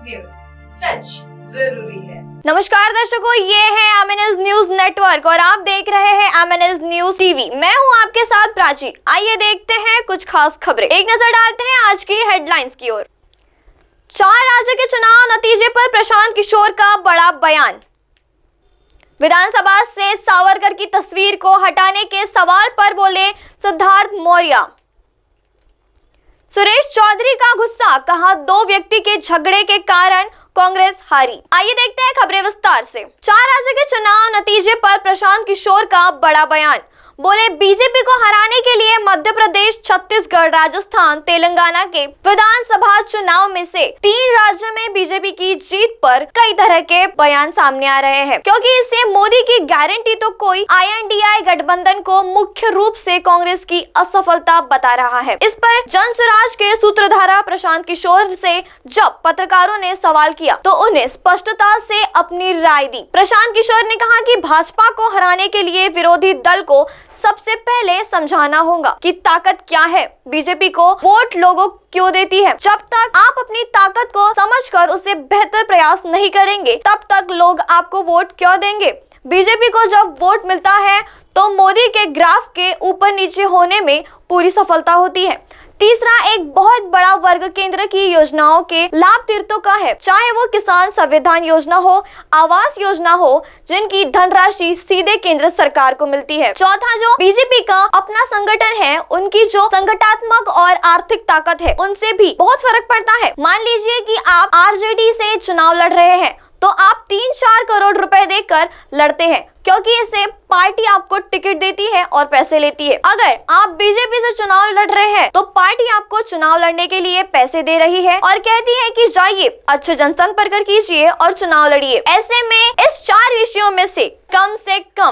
News, सच जरूरी है। नमस्कार दर्शकों, ये है एमएनएस न्यूज नेटवर्क और आप देख रहे हैं एमएनएस न्यूज टीवी। मैं हूं आपके साथ प्राची। आइए देखते हैं कुछ खास खबरें। एक नजर डालते हैं आज की हेडलाइंस की ओर। 4 राज्य के चुनाव नतीजे पर प्रशांत किशोर का बड़ा बयान। विधानसभा से सावरकर की तस्वीर को हटाने के सवाल पर बोले सिद्धार्थ मौर्य। सुरेश चौधरी का गुस्सा, कहा 2 व्यक्ति के झगड़े के कारण कांग्रेस हारी। आइए देखते हैं खबरें विस्तार से। 4 राज्य के चुनाव नतीजे पर प्रशांत किशोर का बड़ा बयान। बोले बीजेपी को हराने के लिए मध्य प्रदेश, छत्तीसगढ़, राजस्थान, तेलंगाना के विधानसभा चुनाव में से 3 राज्यों में बीजेपी की जीत पर कई तरह के बयान सामने आ रहे हैं, क्योंकि इससे मोदी की गारंटी तो कोई INDI गठबंधन को मुख्य रूप से कांग्रेस की असफलता बता रहा है। इस पर जन स्वराज के सूत्रधार प्रशांत किशोर से जब पत्रकारों ने सवाल किया तो उन्हें स्पष्टता से अपनी राय दी। प्रशांत किशोर ने कहा कि भाजपा को हराने के लिए विरोधी दल को सबसे पहले समझाना होगा कि ताकत क्या है, बीजेपी को वोट लोगों क्यों देती है। जब तक आप अपनी ताकत को समझकर उससे बेहतर प्रयास नहीं करेंगे, तब तक लोग आपको वोट क्यों देंगे। बीजेपी को जब वोट मिलता है तो मोदी के ग्राफ के ऊपर नीचे होने में पूरी सफलता होती है। तीसरा, एक बहुत बड़ा वर्ग केंद्र की योजनाओं के लाभ तीर्थों का है, चाहे वो किसान संविधान योजना हो, आवास योजना हो, जिनकी धनराशि सीधे केंद्र सरकार को मिलती है। चौथा, जो बीजेपी का अपना संगठन है, उनकी जो संगठनात्मक और आर्थिक ताकत है, उनसे भी बहुत फर्क पड़ता है। मान लीजिए कि आप RJD से चुनाव लड़ रहे हैं तो आप 3-4 करोड़ रुपए देकर लड़ते हैं, क्योंकि इससे पार्टी आपको टिकट देती है और पैसे लेती है। अगर आप बीजेपी से चुनाव लड़ रहे हैं तो पार्टी आपको चुनाव लड़ने के लिए पैसे दे रही है और कहती है कि जाइए अच्छे जनसंपर्क कीजिए और चुनाव लड़िए। ऐसे में इस 4 विषयों में से कम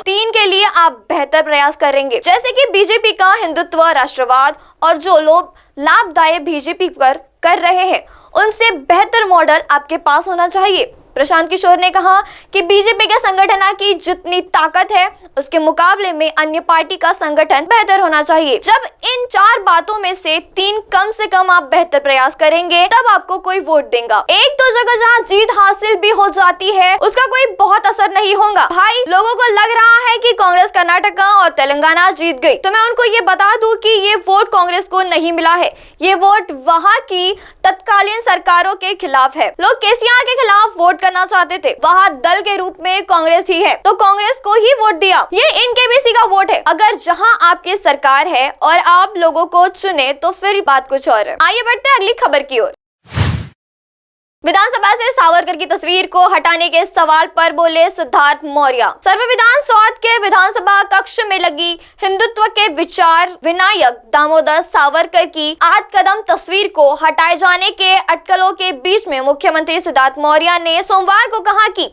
3 के लिए आप बेहतर प्रयास करेंगे, जैसे कि बीजेपी का हिंदुत्व, राष्ट्रवाद, और जो लोग लाभदायक बीजेपी पर कर रहे हैं उनसे बेहतर मॉडल आपके पास होना चाहिए। प्रशांत किशोर ने कहा कि बीजेपी के संगठन की जितनी ताकत है उसके मुकाबले में अन्य पार्टी का संगठन बेहतर होना चाहिए। जब इन 4 बातों में से 3 कम से कम आप बेहतर प्रयास करेंगे तब आपको कोई वोट देगा। 1-2 जगह जहां जीत हासिल भी हो जाती है उसका कोई बहुत असर नहीं होगा। भाई, लोगों को लग रहा है कि कांग्रेस कर्नाटका और तेलंगाना जीत गई, तो मैं उनको ये बता दूं कि ये वोट कांग्रेस को नहीं मिला है, ये वोट वहाँ की तत्कालीन सरकारों के खिलाफ है। लोग KCR के खिलाफ वोट करना चाहते थे, वहाँ दल के रूप में कांग्रेस ही है तो कांग्रेस को ही वोट दिया। ये इनके भी का वोट है। अगर जहां आपकी सरकार है और आप लोगों को चुने तो फिर बात कुछ और है। आइए बढ़ते हैं अगली खबर की ओर। विधानसभा से सावरकर की तस्वीर को हटाने के सवाल पर बोले सिद्धार्थ मौर्य। सर्वविधान सौध के विधानसभा कक्ष में लगी हिंदुत्व के विचार विनायक दामोदर सावरकर की आधकदम तस्वीर को हटाए जाने के अटकलों के बीच में मुख्यमंत्री सिद्धार्थ मौर्य ने सोमवार को कहा कि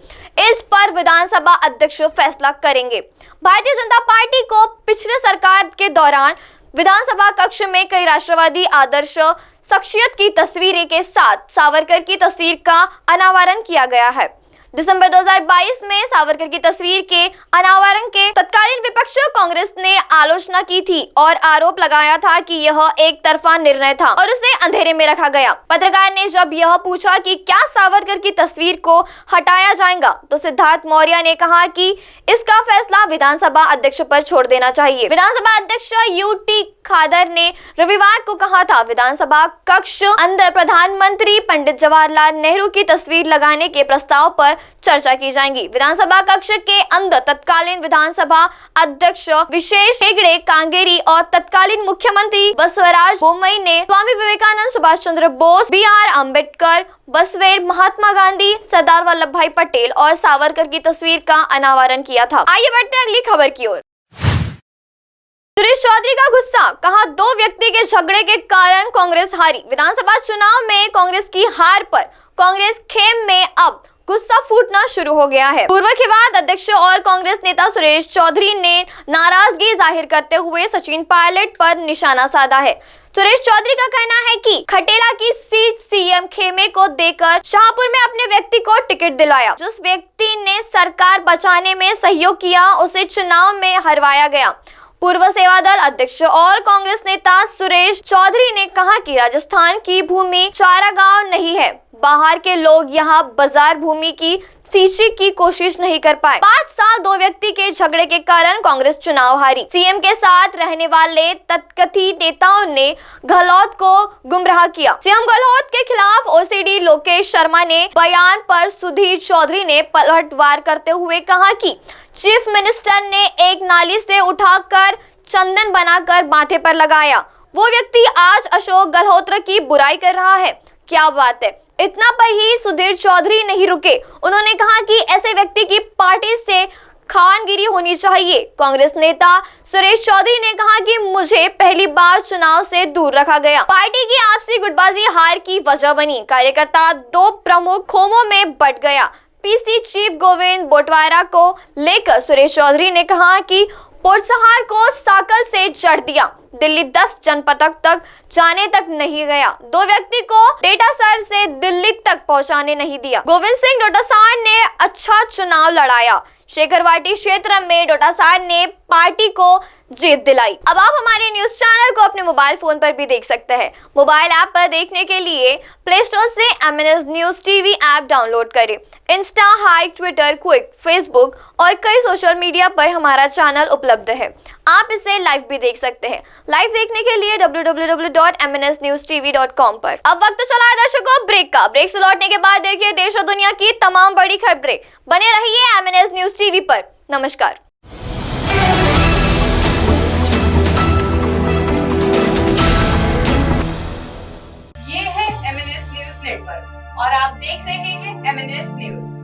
इस पर विधानसभा अध्यक्ष फैसला करेंगे। भारतीय जनता पार्टी को पिछले सरकार के दौरान विधानसभा कक्ष में कई राष्ट्रवादी आदर्श शख्सियत की तस्वीरें के साथ सावरकर की तस्वीर का अनावरण किया गया है। दिसंबर 2022 में सावरकर की तस्वीर के अनावरण के तत्कालीन विपक्ष कांग्रेस ने आलोचना की थी और आरोप लगाया था कि यह एक तरफा निर्णय था और उसे अंधेरे में रखा गया। पत्रकार ने जब यह पूछा कि क्या सावरकर की तस्वीर को हटाया जाएगा तो सिद्धार्थ मौर्य ने कहा कि इसका फैसला विधानसभा अध्यक्ष पर छोड़ देना चाहिए। विधानसभा अध्यक्ष UT खादर ने रविवार को कहा था, विधानसभा कक्ष अंदर प्रधानमंत्री पंडित जवाहरलाल नेहरू की तस्वीर लगाने के प्रस्ताव पर चर्चा की जाएगी। विधानसभा कक्ष के अंदर तत्कालीन विधानसभा अध्यक्ष विशेष हेगड़े कांगेरी और तत्कालीन मुख्यमंत्री बसवराज बोम्मई ने स्वामी विवेकानंद, सुभाष चंद्र बोस, BR अम्बेडकर, बसवेर, महात्मा गांधी, सरदार वल्लभ भाई पटेल और सावरकर की तस्वीर का अनावरण किया था। आइए बढ़ते हैं अगली खबर की ओर। सुरेश चौधरी का गुस्सा, कहा 2 व्यक्ति के झगड़े के कारण कांग्रेस हारी। विधानसभा चुनाव में कांग्रेस की हार पर कांग्रेस खेम में अब गुस्सा फूटना शुरू हो गया है। पूर्व खेवाद अध्यक्ष और कांग्रेस नेता सुरेश चौधरी ने नाराजगी जाहिर करते हुए सचिन पायलट पर निशाना साधा है। सुरेश चौधरी का कहना है कि खटेला की सीट CM खेमे को देकर शाहपुर में अपने व्यक्ति को टिकट दिलाया। जिस व्यक्ति ने सरकार बचाने में सहयोग किया उसे चुनाव में हरवाया गया। पूर्व सेवा दल अध्यक्ष और कांग्रेस नेता सुरेश चौधरी ने कहा कि राजस्थान की भूमि चारागांव नहीं है। बाहर के लोग यहाँ बाजार भूमि की सींची की कोशिश नहीं कर पाए। 5 साल 2 व्यक्ति के झगड़े के कारण कांग्रेस चुनाव हारी। सीएम के साथ रहने वाले तथाकथित नेताओं ने गहलोत को गुमराह किया। सीएम गहलोत के खिलाफ ओसीडी लोकेश शर्मा ने बयान पर सुधीर चौधरी ने पलटवार करते हुए कहा कि चीफ मिनिस्टर ने एक नाली से उठाकर चंदन बनाकर माथे पर लगाया। वो व्यक्ति आज अशोक गहलोत की बुराई कर रहा है। क्या बात है। इतना पर ही सुधीर चौधरी नहीं रुके। उन्होंने कहा कि ऐसे व्यक्ति की पार्टी से खानगिरी होनी चाहिए। कांग्रेस नेता सुरेश चौधरी ने कहा कि मुझे पहली बार चुनाव से दूर रखा गया। पार्टी की आपसी गुटबाजी हार की वजह बनी। कार्यकर्ता 2 प्रमुख खोमों में बट गया। पीसी चीफ गोविंद बोटवारा को लेकर सुरेश चौधरी ने कहा कि पोटसहार को साकल से जड़ दिया। दिल्ली 10 जनपद तक जाने तक नहीं गया। 2 व्यक्ति को डेटासर से दिल्ली तक पहुंचाने नहीं दिया। गोविंद सिंह डोटासरा ने अच्छा चुनाव लड़ाया। शेखरवाटी क्षेत्र में डोटासरा ने पार्टी को जीत दिलाई। अब आप हमारे न्यूज चैनल को अपने मोबाइल फोन पर भी देख सकते हैं। मोबाइल ऐप पर देखने के लिए प्ले स्टोर से MNS news TV app download करें। Insta, Hike, Twitter, quick, Facebook और कई सोशल मीडिया पर हमारा चैनल उपलब्ध है। आप इसे लाइव भी देख सकते हैं। लाइव देखने के लिए www.mnsnewstv.com पर। अब वक्त चला है दर्शकों ब्रेक का। ब्रेक से लौटने के बाद देखिए देश और दुनिया की तमाम बड़ी खबरें। बने रहिए MNS न्यूज टीवी पर। नमस्कार। ये है MNS न्यूज नेटवर्क और आप देख रहे हैं MNS न्यूज।